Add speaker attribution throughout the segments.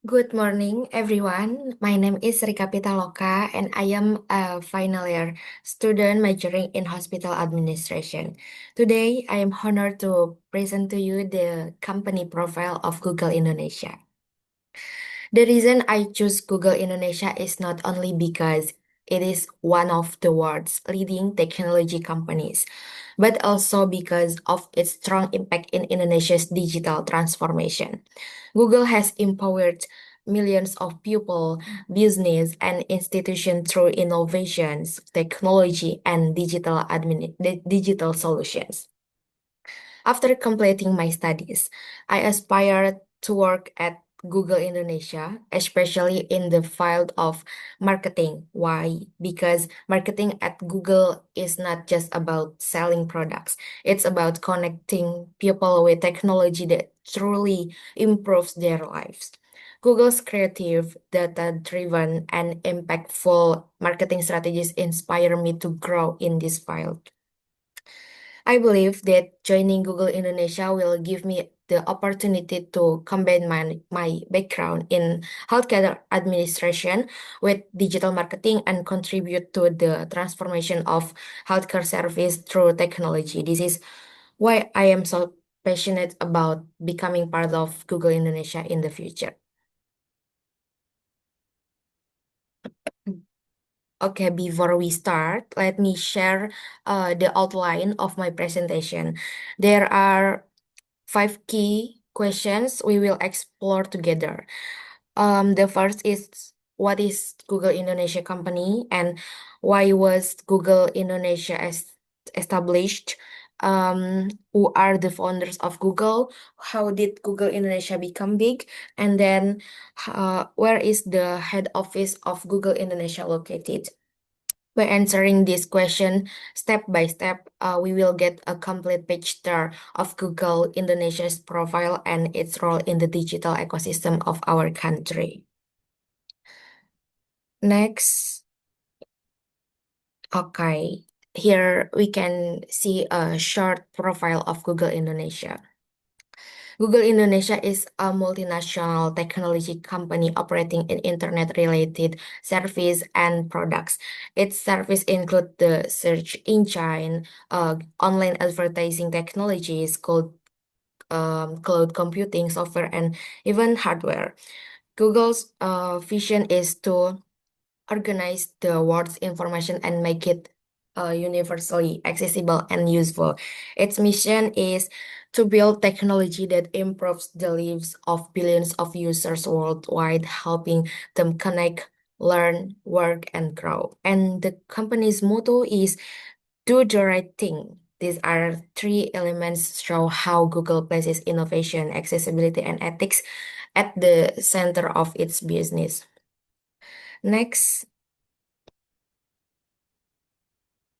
Speaker 1: Good morning, everyone. My name is Rika Pitaloka, and I am a final year student majoring in hospital administration. Today, I am honored to present to you the company profile of Google Indonesia. The reason I choose Google Indonesia is not only because it is one of the world's leading technology companies, but also because of its strong impact in Indonesia's digital transformation. Google has empowered millions of people, business, and institutions through innovations, technology, and digital solutions. After completing my studies, I aspired to work at Google Indonesia, especially in the field of marketing. Why? Because marketing at Google is not just about selling products, it's about connecting people with technology that truly improves their lives. Google's creative, data driven, and impactful marketing strategies inspire me to grow in this field. I believe that joining Google Indonesia will give me the opportunity to combine my background in healthcare administration with digital marketing and contribute to the transformation of healthcare service through technology. This is why I am so passionate about becoming part of Google Indonesia in the future. Okay, before we start, let me share the outline of my presentation. There are five key questions we will explore together. The first is what is Google Indonesia company and why was Google Indonesia established? Who are the founders of Google? How did Google Indonesia become big? And then where is the head office of Google Indonesia located? By answering this question step by step, we will get a complete picture of Google Indonesia's profile and its role in the digital ecosystem of our country. Next, okay, here we can see a short profile of Google Indonesia. Google Indonesia is a multinational technology company operating in internet-related service and products. Its service include the search engine, online advertising technologies, cloud computing software, and even hardware. Google's vision is to organize the world's information and make it universally accessible and useful. Its mission is to build technology that improves the lives of billions of users worldwide, helping them connect, learn, work, and grow. And the company's motto is do the right thing. These are three elements show how Google places innovation, accessibility, and ethics at the center of its business. Next,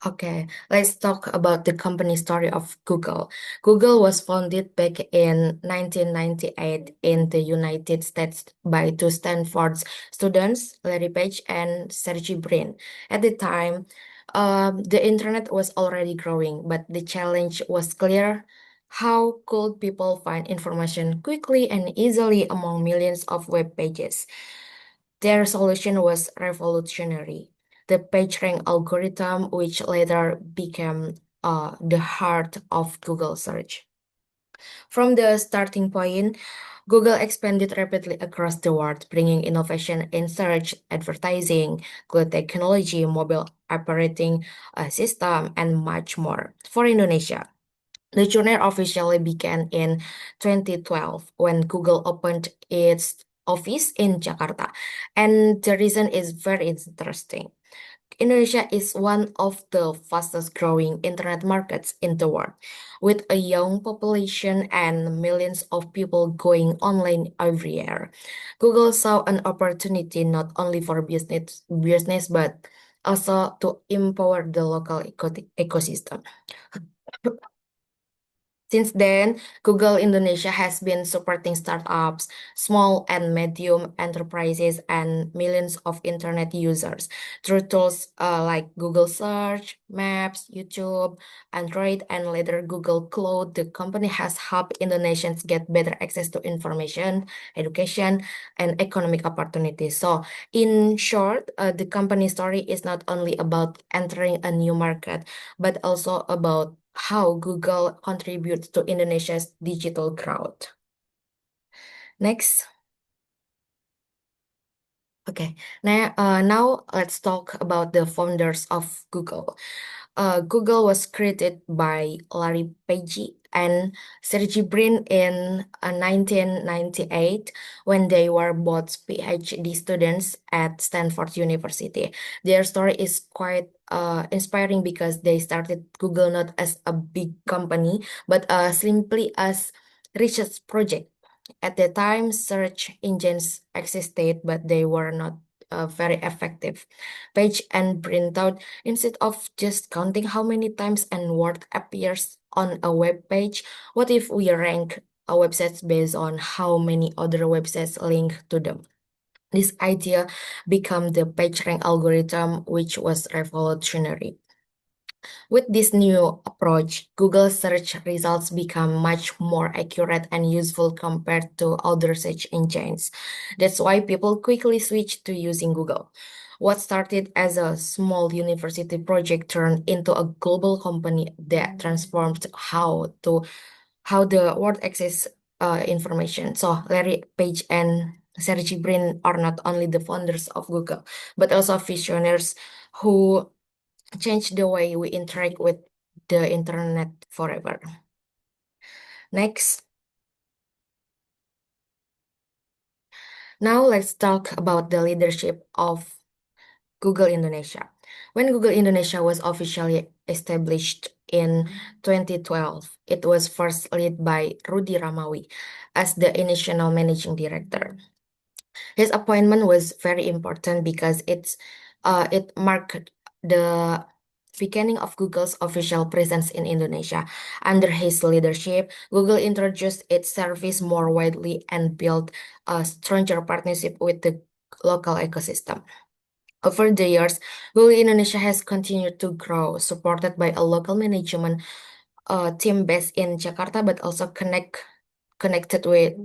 Speaker 1: okay, let's talk about the company story of Google. Google was founded back in 1998 in the United States by two Stanford students, Larry Page and Sergey Brin. At the time, the internet was already growing, but the challenge was clear. How could people find information quickly and easily among millions of web pages? Their solution was revolutionary. The PageRank algorithm, which later became the heart of Google search. From the starting point, Google expanded rapidly across the world, bringing innovation in search, advertising, cloud technology, mobile operating system, and much more. For Indonesia, the journey officially began in 2012 when Google opened its office in Jakarta. And the reason is very interesting. Indonesia is one of the fastest growing internet markets in the world, with a young population and millions of people going online every year. Google saw an opportunity not only for business but also to empower the local ecosystem. Since then, Google Indonesia has been supporting startups, small and medium enterprises, and millions of internet users through tools like Google Search, Maps, YouTube, Android, and later Google Cloud. The company has helped Indonesians get better access to information, education, and economic opportunities. So, in short, the company story is not only about entering a new market but also about how Google contributes to Indonesia's digital growth. Next. Okay, now let's talk about the founders of Google. Google was created by Larry Page and Sergey Brin in 1998 when they were both PhD students at Stanford University. Their story is quite inspiring because they started Google not as a big company, but simply as research project. At the time, search engines existed, but they were not very effective. Page and Brin thought, instead of just counting how many times a word appears on a web page, what if we rank our websites based on how many other websites link to them? This idea became the PageRank algorithm, which was revolutionary. With this new approach, Google search results become much more accurate and useful compared to other search engines. That's why people quickly switched to using Google. What started as a small university project turned into a global company that transformed how the world access information. So Larry Page and Sergey Brin are not only the founders of Google, but also visionaries who change the way we interact with the internet forever. Next, now let's talk about the leadership of Google Indonesia. When Google Indonesia was officially established in 2012, it was first led by Rudy Ramawi as the initial managing director. His appointment was very important because it marked the beginning of Google's official presence in Indonesia. Under his leadership, Google introduced its service more widely and built a stronger partnership with the local ecosystem. Over the years, Google Indonesia has continued to grow, supported by a local management team based in Jakarta, but also connected with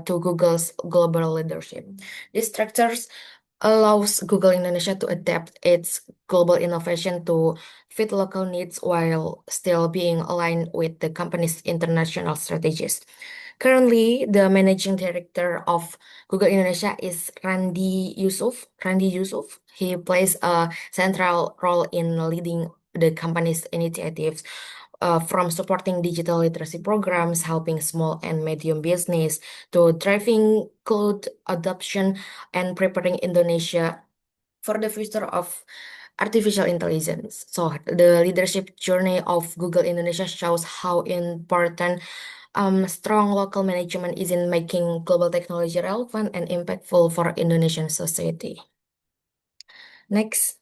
Speaker 1: to Google's global leadership. These structures allows Google Indonesia to adapt its global innovation to fit local needs while still being aligned with the company's international strategies. Currently, the managing director of Google Indonesia is Randy Yusuf. Randy Yusuf. He plays a central role in leading the company's initiatives, from supporting digital literacy programs, helping small and medium business, to driving cloud adoption and preparing Indonesia for the future of artificial intelligence. So the leadership journey of Google Indonesia shows how important strong local management is in making global technology relevant and impactful for Indonesian society. Next.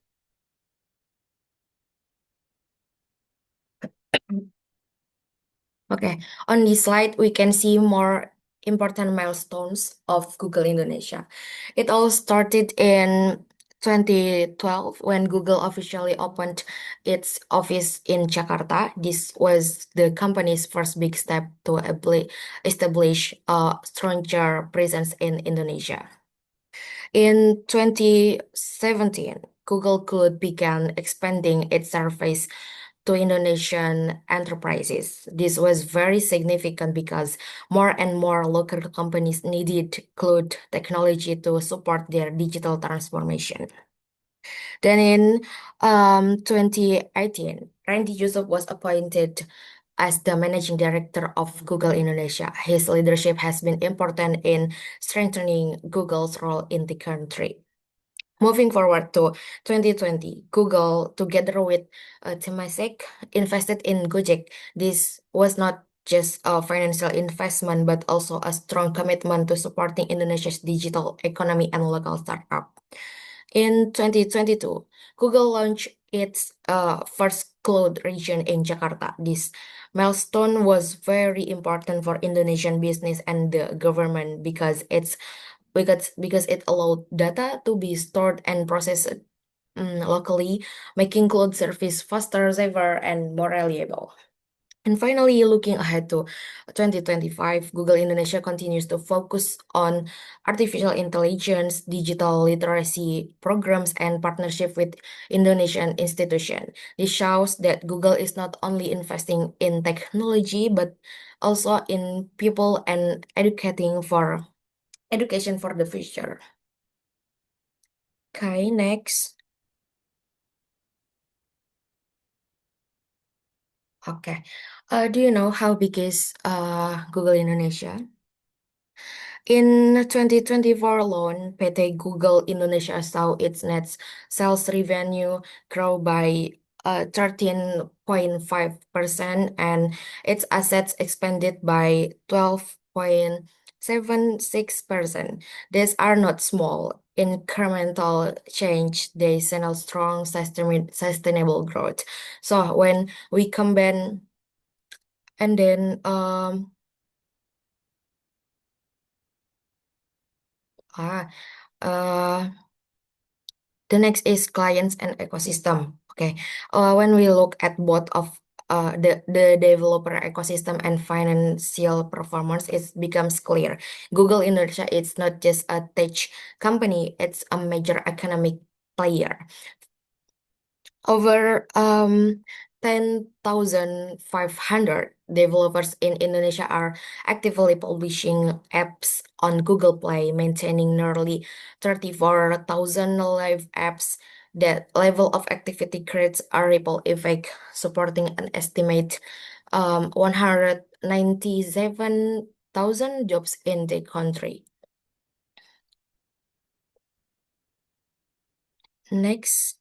Speaker 1: Okay, on this slide, we can see more important milestones of Google Indonesia. It all started in 2012 when Google officially opened its office in Jakarta. This was the company's first big step to establish a stronger presence in Indonesia. In 2017, Google could begin expanding its service to Indonesian enterprises. This was very significant because more and more local companies needed cloud technology to support their digital transformation. Then in 2018, Randy Yusuf was appointed as the managing director of Google Indonesia. His leadership has been important in strengthening Google's role in the country. Moving forward to 2020, Google, together with Temasek, invested in Gojek. This was not just a financial investment, but also a strong commitment to supporting Indonesia's digital economy and local startup. In 2022, Google launched its first cloud region in Jakarta. This milestone was very important for Indonesian business and the government because it allowed data to be stored and processed locally, making cloud service faster, safer, and more reliable. And finally, looking ahead to 2025, Google Indonesia continues to focus on artificial intelligence, digital literacy programs, and partnership with Indonesian institutions. This shows that Google is not only investing in technology, but also in people and education for the future. Okay, next. Okay. Do you know how big is Google Indonesia? In 2024 alone, PT Google Indonesia saw its net sales revenue grow by 13.5% and its assets expanded by 12.76%. These are not small incremental change. They signal strong sustainable growth. So when we combine and then ah uh the next is clients and ecosystem. Okay. When we look at both of the developer ecosystem and financial performance, it becomes clear. Google Indonesia is not just a tech company, it's a major economic player. Over 10,500 developers in Indonesia are actively publishing apps on Google Play, maintaining nearly 34,000 live apps. That level of activity creates a ripple effect, supporting an estimate 197,000 jobs in the country. Next.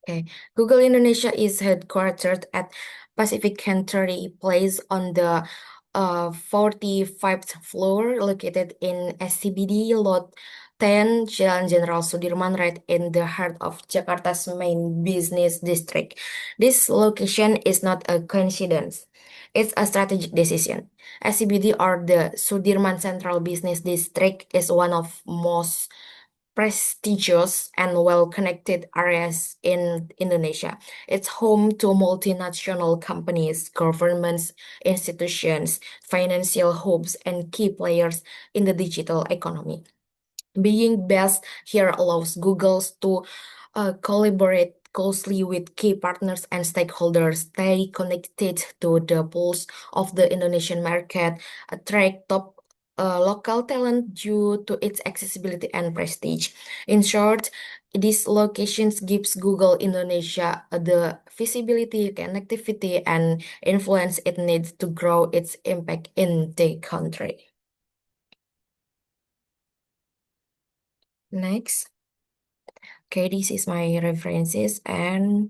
Speaker 1: Okay. Google Indonesia is headquartered at Pacific Century Place on the 45th floor, located in SCBD Lot 10, Jalan Jenderal Sudirman, right in the heart of Jakarta's main business district. This location is not a coincidence. It's a strategic decision. SCBD, or the Sudirman Central Business District, is one of most prestigious and well-connected areas in Indonesia. It's home to multinational companies, governments, institutions, financial hubs, and key players in the digital economy. Being based here allows Google to collaborate closely with key partners and stakeholders, stay connected to the pulse of the Indonesian market, attract top local talent due to its accessibility and prestige. In short, these locations gives Google Indonesia the visibility, connectivity, and influence it needs to grow its impact in the country. Next. Okay, this is my references and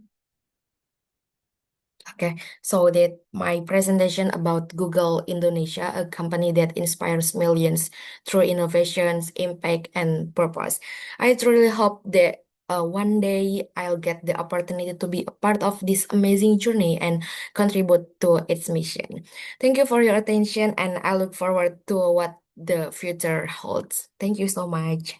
Speaker 1: okay, so that my presentation about Google Indonesia, a company that inspires millions through innovations, impact, and purpose. I truly hope that one day I'll get the opportunity to be a part of this amazing journey and contribute to its mission. Thank you for your attention, and I look forward to what the future holds. Thank you so much.